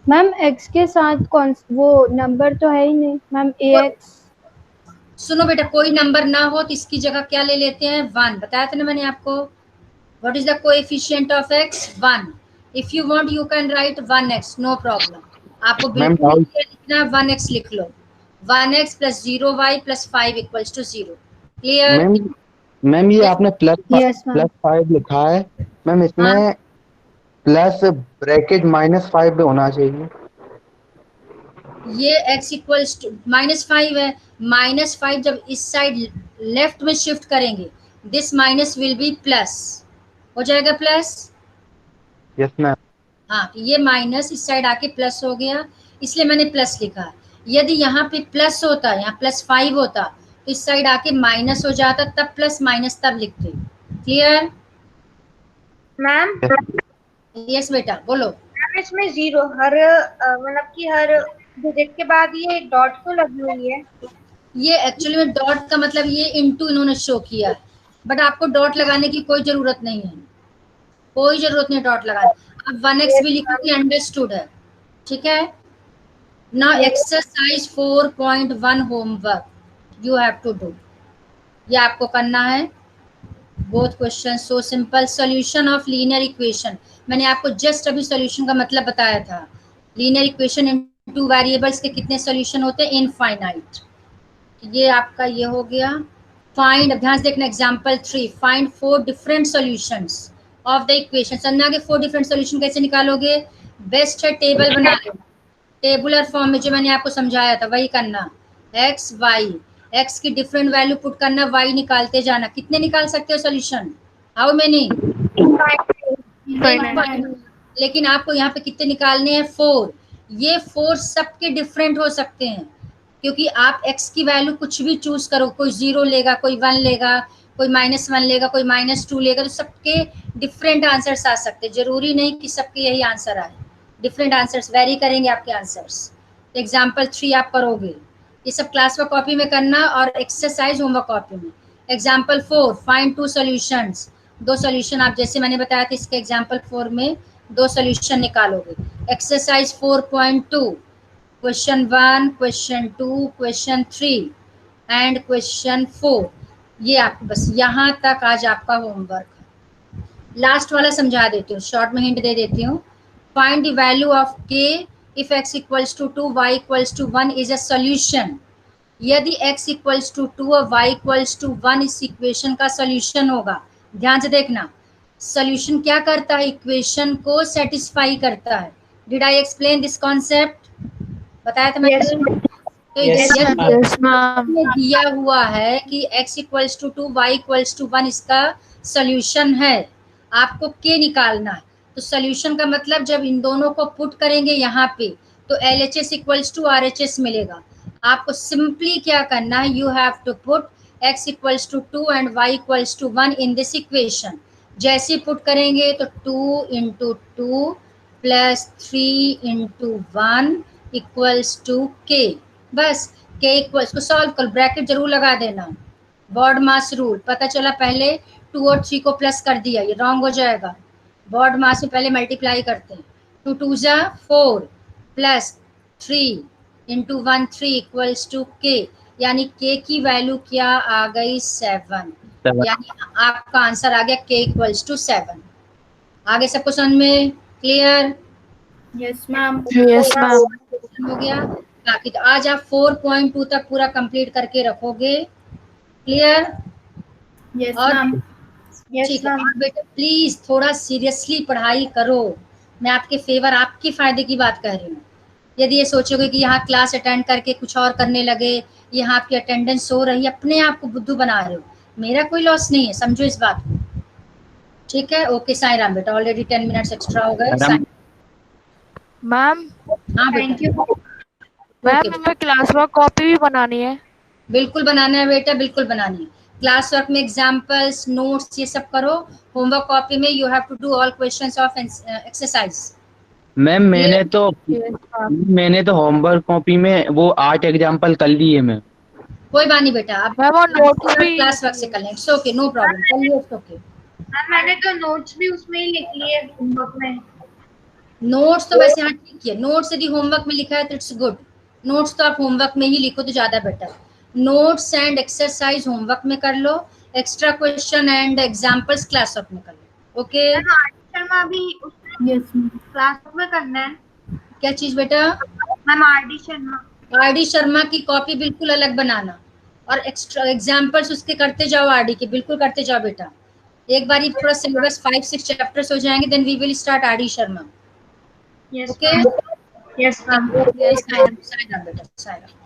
Speaker 2: मैम x के साथ कौन वो नंबर तो है ही नहीं मैम, ax।
Speaker 3: सुनो बेटा, कोई नंबर ना हो तो इसकी जगह क्या ले लेते हैं, 1। बताया था ना मैंने आपको। What is the coefficient of x, 1। If you want you can write 1x, no problem. आपको
Speaker 1: मैम
Speaker 3: बिल्कुल
Speaker 1: डाउट
Speaker 3: नहीं लिखना, 1x लिख लो। 1x plus 0y plus 5 equals to 0। Clear?
Speaker 1: Ma'am ma'am ये
Speaker 3: Yes.
Speaker 1: आपने
Speaker 2: Yes, ma'am.
Speaker 1: +5 लिखा है मैम, इसमें
Speaker 3: हाँ।
Speaker 1: प्लस ब्रैकेट -5 होना चाहिए।
Speaker 3: ये x इक्वल्स टू -5 है, -5 जब इस साइड लेफ्ट में शिफ्ट करेंगे, this minus will be plus, हो जाएगा प्लस।
Speaker 1: Yes ma'am.
Speaker 3: हाँ, तो ये माइनस इस साइड आके प्लस हो गया, इसलिए मैंने प्लस लिखा। यदि यहाँ पे प्लस होता, यहाँ +5 होता तो इस साइड आके माइनस हो जाता, तब प्लस माइनस तब लिखते। क्लियर?
Speaker 2: मैम
Speaker 3: यस बेटा बोलो।
Speaker 2: मैम इसमें 0 हर मतलब कि हर डिजिट के बाद ये डॉट तो लगी हुई है।
Speaker 3: ये एक्चुअली में डॉट का मतलब ये इनटू इन्होंने शो किया है, बट आपको डॉट लगाने की कोई जरूरत नहीं है, कोई जरूरत नहीं डॉट लगाने। अब 1x भी लिखो कि अंडरस्टूड है, ठीक है। Now exercise 4.1 homework you have to do, ये आपको करना है। Both question so simple. Solution of linear equation, मैंने आपको जस्ट अभी सॉल्यूशन का मतलब बताया था। लीनियर इक्वेशन इन 2 वेरिएबल्स के कितने सॉल्यूशन होते हैं, इनफाइनाइट। ये आपका ये हो गया। फाइंड, ध्यान से देखना example 3, find 4 different solutions of the equation. संज्ञा के 4 डिफरेंट सोल्यूशन कैसे निकालोगे? बेस्ट है टेबल बना लेना, टेबुलर फॉर्म में जो मैंने आपको समझाया था वही करना। एक्स वाई, एक्स की डिफरेंट वैल्यू पुट करना, वाई निकालते जाना। कितने निकाल सकते हो सोल्यूशन? How many? लेकिन आपको यहाँ पे कितने निकालने हैं? 4। ये 4 सबके डिफरेंट हो सकते हैं, क्योंकि आप x की वैल्यू कुछ भी चूज करो, कोई 0 लेगा, कोई 1 लेगा, कोई -1 लेगा, कोई -2 लेगा, तो सबके डिफरेंट आंसर्स आ सकते हैं। जरूरी नहीं कि सबके यही आंसर आए, डिफरेंट आंसर्स वेरी करेंगे आपके आंसर्स। एग्जाम्पल 3 आप करोगे, ये सब क्लास वर्क कॉपी में करना और एक्सरसाइज होमवर्क कॉपी में। Example 4, find 2 solutions. 2 सॉल्यूशन आप जैसे मैंने बताया था इसके एग्जाम्पल 4 में 2 सॉल्यूशन निकालोगे। Exercise 4.2, question 1, question 2, question 3 and question 4। ये आप बस यहाँ तक आज आपका होमवर्क है। लास्ट वाला समझा देती हूँ, शॉर्ट में हिंट दे देती हूँ। Find the value of k if x equals to 2, y equals to 1 is a solution। यदि x equals to 2 और y equals to 1 इस इक्वेशन का सोल्यूशन होगा। ध्यान से देखना, सोल्यूशन क्या करता है? इक्वेशन को सेटिस्फाई करता है। Did I explain this concept? बताया था मैंने? तो
Speaker 5: Yes,
Speaker 4: Yes, ma'am.
Speaker 3: ये दिया हुआ है कि x equals to 2, y equals to 1 इसका सोल्यूशन है, आपको k निकालना है। तो सोल्यूशन का मतलब जब इन दोनों को पुट करेंगे यहाँ पे तो LHS इक्वल्स टू RHS मिलेगा। आपको सिंपली क्या करना है? You have to put x equals to 2 and y equals to 1 in this equation. जैसे पुट करेंगे तो 2 × 2 प्लस 3 × 1 इक्वल्स टू k। बस k इक्वल्स को सॉल्व कर, ब्रैकेट जरूर लगा देना। बॉड मास रूल पता चला, पहले 2 और 3 को प्लस कर दिया, ये रॉन्ग हो जाएगा। बॉड मास में पहले मल्टीप्लाई करते हैं। 2 2 जा 4 प्लस 3 × 1 3 इक्वल्स टू k, यानी k की वैल्यू क्या आ गई? 7। यानी आपका आंसर आ गया k इक्वल्स टू 7। आगे सबको समझ में clear?
Speaker 6: Yes ma'am.
Speaker 4: Yes, ma'am.
Speaker 3: हो गया। बाकी तो आज आप 4.2 तक पूरा कंप्लीट करके रखोगे। क्लियर?
Speaker 6: यस
Speaker 3: और
Speaker 6: मैम।
Speaker 3: ठीक है, और बेटा प्लीज थोड़ा सीरियसली पढ़ाई करो। मैं आपके फेवर, आपके फायदे की बात कह रही हूँ। यदि ये सोचोगे कि यहाँ क्लास अटेंड करके कुछ और करने लगे, यहाँ आपकी अटेंडेंस हो रही है, अपने आप को बुद्धू बना रहे हो, मेरा कोई लॉस नहीं है, समझो इस बात को। ठीक है, ओके साई राम बेटा, ऑलरेडी 10 मिनट्स एक्स्ट्रा हो गए।
Speaker 1: मैडम,
Speaker 4: मैम,
Speaker 3: हाँ बेटा,
Speaker 4: मैम हमें क्लास वर्क कॉपी भी बनानी है।
Speaker 3: बिल्कुल बनाना है बेटा, बिल्कुल बनानी है। क्लास वर्क में एग्जाम्पल्स, नोट्स ये सब करो। होमवर्क कॉपी में you have to do all questions of exercise.
Speaker 1: Ma'am
Speaker 4: Yes, ma'am.
Speaker 1: मैंने तो होमवर्क कॉपी में वो 8 एग्जाम्पल कर लिए मैं।
Speaker 3: कोई बात नहीं बेटा, आप
Speaker 4: मैम और नोट्स भी
Speaker 3: क्लास वर्क से कर लें, इट्स ओके, नो प्रॉब्लम, चलिए इट्स ओके।
Speaker 2: मैंने तो नोट्स भी उसमें ही लिख लिए होमवर्क में।
Speaker 3: नोट्स तो वैसे हाँ ठीक है, नोट्स यदि होमवर्क में लिखा है तो इट्स गुड। नोट्स तो आप होमवर्क में ही लिखो तो ज्यादा better. Notes and exercise homework में कर लो, extra question and examples class work में कर लो। ओके?
Speaker 2: शर्मा भी
Speaker 6: यस मैम।
Speaker 2: क्लास में करना है।
Speaker 3: क्या चीज बेटा?
Speaker 2: Ma'am RD Sharma.
Speaker 3: RD Sharma की कॉपी बिल्कुल अलग बनाना और एक्स्ट्रा एग्जाम्पल्स उसके करते जाओ, RD के बिल्कुल करते जाओ बेटा। एक बार थोड़ा सिलेबस 5-6 चैप्टर्स हो जाएंगे, then we will start RD Sharma.
Speaker 2: Yes
Speaker 3: okay?
Speaker 2: Yes ma'am.
Speaker 3: Sai Ram बेटा, साई राम।